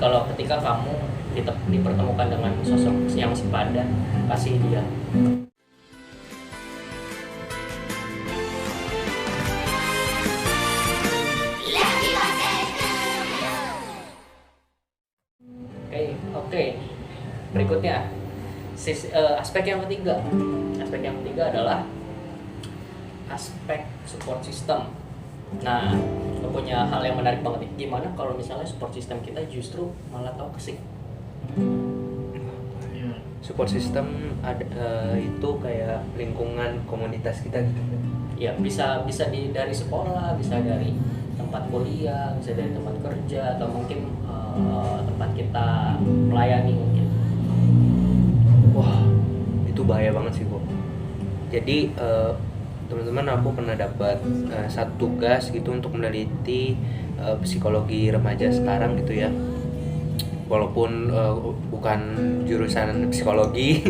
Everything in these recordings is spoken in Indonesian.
kalau ketika kamu dipertemukan dengan sosok yang sepadan, kasih dia. Oke. Berikutnya aspek yang ketiga. Aspek yang ketiga adalah aspek support system. Nah, lo punya hal yang menarik banget nih. Gimana kalau misalnya support system kita justru malah toxic? Support system itu kayak lingkungan komunitas kita gitu. Ya, bisa dari sekolah, bisa dari tempat kuliah, bisa dari tempat kerja, atau mungkin tempat kita melayani mungkin. Wah, itu bahaya banget sih kok. Jadi teman-teman, aku pernah dapat satu tugas gitu untuk meneliti psikologi remaja sekarang gitu ya. Walaupun bukan jurusan psikologi,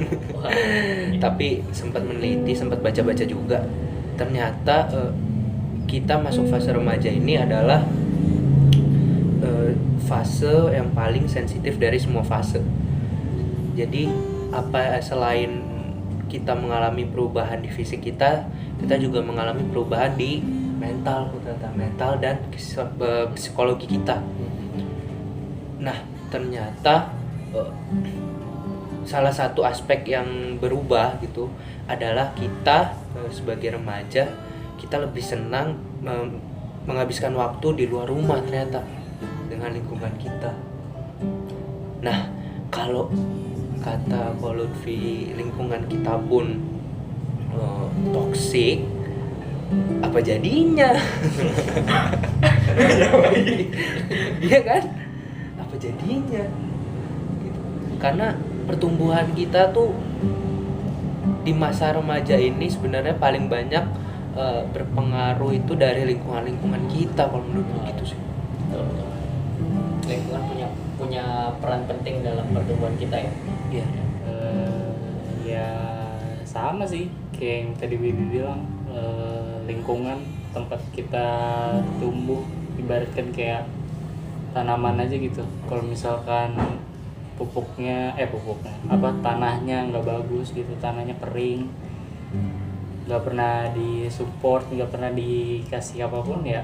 tapi sempat meneliti, sempat baca-baca juga. Ternyata kita masuk fase remaja ini adalah fase yang paling sensitif dari semua fase. Jadi selain kita mengalami perubahan di fisik kita juga mengalami perubahan di mental dan psikologi kita. Nah, ternyata salah satu aspek yang berubah gitu adalah kita sebagai remaja, kita lebih senang menghabiskan waktu di luar rumah ternyata dengan lingkungan kita. Nah, kalau kata Ko Lutfi, lingkungan kita pun toksik, apa jadinya? Iya kan? Apa jadinya? Gitu. Karena pertumbuhan kita tuh di masa remaja ini sebenarnya paling banyak berpengaruh itu dari lingkungan kita, kalau menurut gitu sih. Lingkungan punya peran penting dalam pertumbuhan kita ya. Iya. Ya sama sih kayak yang tadi Bibi bilang, lingkungan tempat kita tumbuh ibaratkan kayak tanaman aja gitu. Kalau misalkan tanahnya nggak bagus gitu, tanahnya kering, nggak pernah disupport, nggak pernah dikasih apapun, ya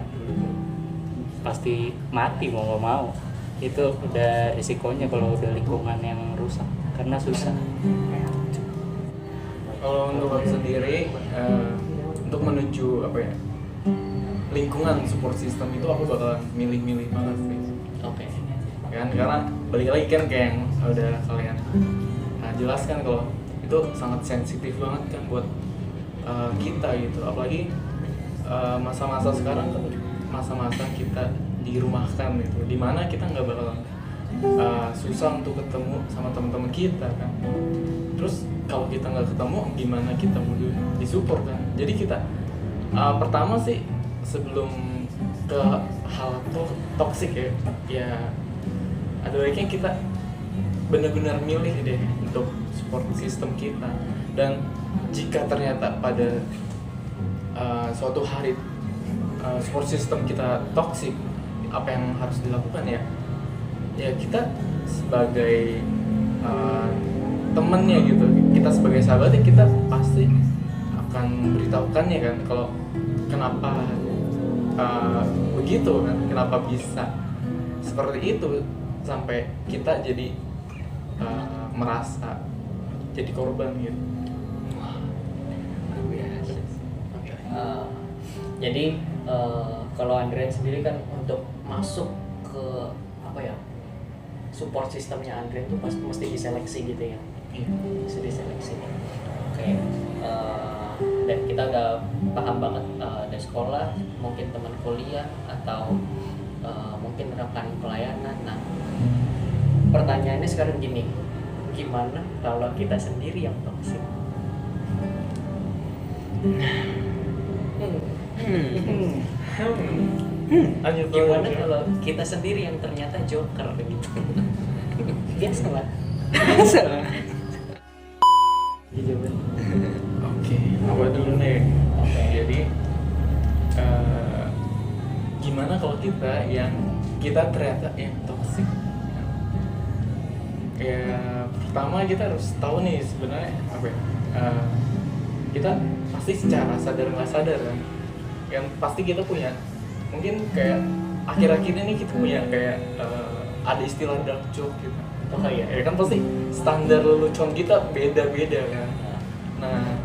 pasti mati mau nggak mau. Itu udah risikonya kalau udah lingkungan yang rusak, karena susah. Kalau untuk aku sendiri, untuk menuju lingkungan support system itu aku bakal milih-milih banget sih. Oke. Kan karena balik lagi kan kayak yang udah kalian jelaskan, kalau itu sangat sensitif banget kan buat kita gitu. Apalagi masa-masa sekarang kan masa-masa kita dirumahkan gitu, dimana kita nggak bakal susah untuk ketemu sama teman-teman kita kan. Terus kalau kita nggak ketemu, gimana kita mau disupport kan? Jadi kita pertama sih sebelum ke hal toksik ya ada baiknya kita benar-benar milih deh untuk support system kita. Dan jika ternyata pada suatu hari support system kita toksik, apa yang harus dilakukan ya kita sebagai temennya gitu, kita sebagai sahabatnya, kita pasti akan beritahukannya kan kalau kenapa begitu kan, kenapa bisa seperti itu sampai kita jadi merasa jadi korban gitu. Jadi kalau Andrea sendiri kan untuk masuk ke support sistemnya Andrea itu pasti mesti diseleksi gitu ya. Mesti diseleksi. Oke. Dan kita udah paham banget dari sekolah, mungkin teman kuliah, atau mungkin rekan pelayanan. Nah, pertanyaannya sekarang gini, gimana kalau kita sendiri yang toksik? Gimana kalau kita sendiri yang ternyata joker begitu? Biasa lah. Oke, apa dulu nih? Jadi gimana kalau kita ternyata yang toksik? ya pertama kita harus tahu nih sebenarnya apa ya, kita pasti secara sadar nggak sadar kan, yang pasti kita punya mungkin kayak akhir-akhir ini kita punya kayak ada istilah dark joke gitu. Oh iya. Ya kan pasti standar lelucon kita beda-beda kan. Nah,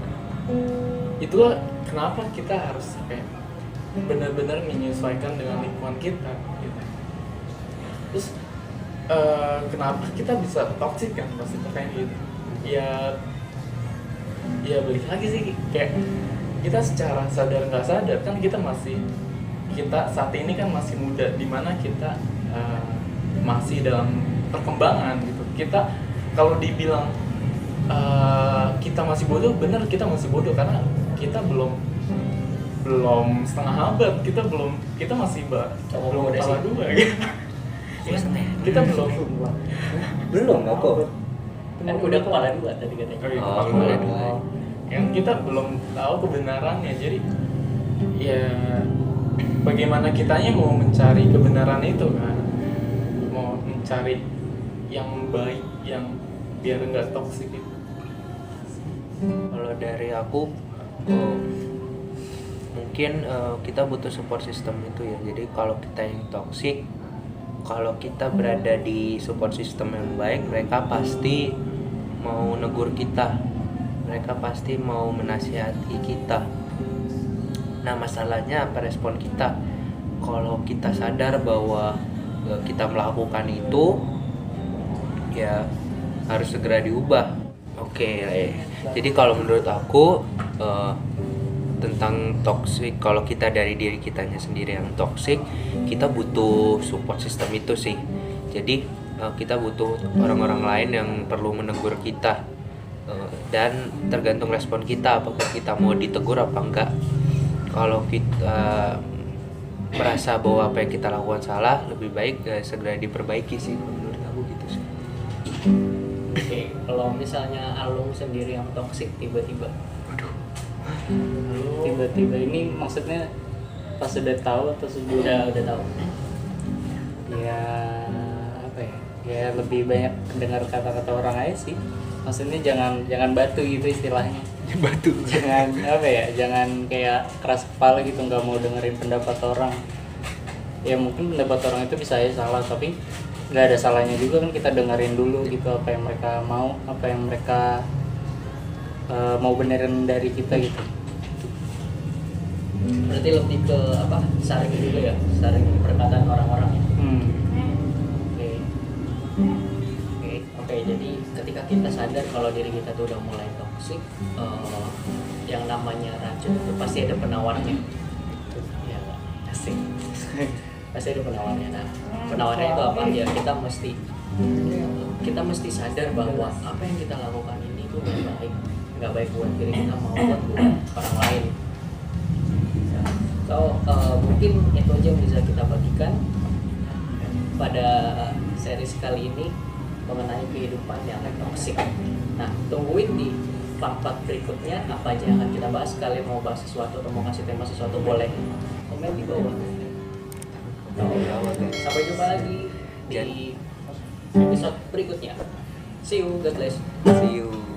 itulah kenapa kita harus kayak benar-benar menyesuaikan dengan lingkungan kita gitu. Terus kenapa kita bisa toxic kan, pasti pertanyaan gitu. Ya balik lagi sih, kayak kita secara sadar nggak sadar kan kita saat ini kan masih muda, dimana kita masih dalam perkembangan gitu. Kita kalau dibilang kita masih bodoh, bener kita masih bodoh karena kita belum setengah abad, kita masih belum muda kepala sih. dua gitu. Kita Belum aku. Kan udah kepala 2 tadi katanya. Oh, iya, Oh, kepala kepala dua. dua. Yang kita belum tahu kebenarannya, jadi ya bagaimana kitanya mau mencari kebenaran itu kan, mau mencari yang baik, yang biar nggak toksik itu. Kalau dari aku, mungkin kita butuh support system itu ya. Jadi kalau kita yang toksik, kalau kita berada di support system yang baik, mereka pasti mau negur kita, mereka pasti mau menasihati kita. Nah, masalahnya apa respon kita? Kalau kita sadar bahwa kita melakukan itu, ya harus segera diubah. Oke, jadi kalau menurut aku tentang toxic, kalau kita dari diri kitanya sendiri yang toxic, kita butuh support system itu sih. Jadi kita butuh orang-orang lain yang perlu menegur kita, dan tergantung respon kita apakah kita mau ditegur apa enggak. Kalau kita merasa bahwa apa yang kita lakukan salah, lebih baik segera diperbaiki sih, menurut aku gitu sih. Oke, kalau misalnya Alung sendiri yang toksik tiba-tiba, Tiba-tiba ini maksudnya pas udah tahu atau sebelum? udah tahu. Ya apa ya? Ya lebih banyak dengar kata-kata orang aja sih. Maksudnya jangan batu gitu istilahnya. Batu. Jangan apa ya? Jangan kayak keras kepala gitu, nggak mau dengerin pendapat orang. Ya mungkin pendapat orang itu bisa aja salah, tapi nggak ada salahnya juga kan kita dengerin dulu gitu apa yang mereka mau, apa yang mereka mau benerin dari kita gitu. Berarti lebih ke apa? Saring juga ya, saring perkataan orang-orang ya. Oke, jadi ketika kita sadar kalau diri kita tuh udah mulai toksik, yang namanya racun itu pasti ada penawarnya. Ya, asik. Pasti ada penawarnya. Nah, penawarnya itu apa? Ya kita mesti sadar bahwa apa yang kita lakukan ini tuh nggak baik buat diri kita maupun buat orang lain. So mungkin itu aja yang bisa kita bagikan pada series kali ini mengenai kehidupan yang toksik. Nah, tungguin di part-part berikutnya apa aja yang akan kita bahas. Kalian mau bahas sesuatu atau mau kasih tema sesuatu, boleh komen di bawah. Sampai jumpa lagi di episode berikutnya. See you, God bless. See you.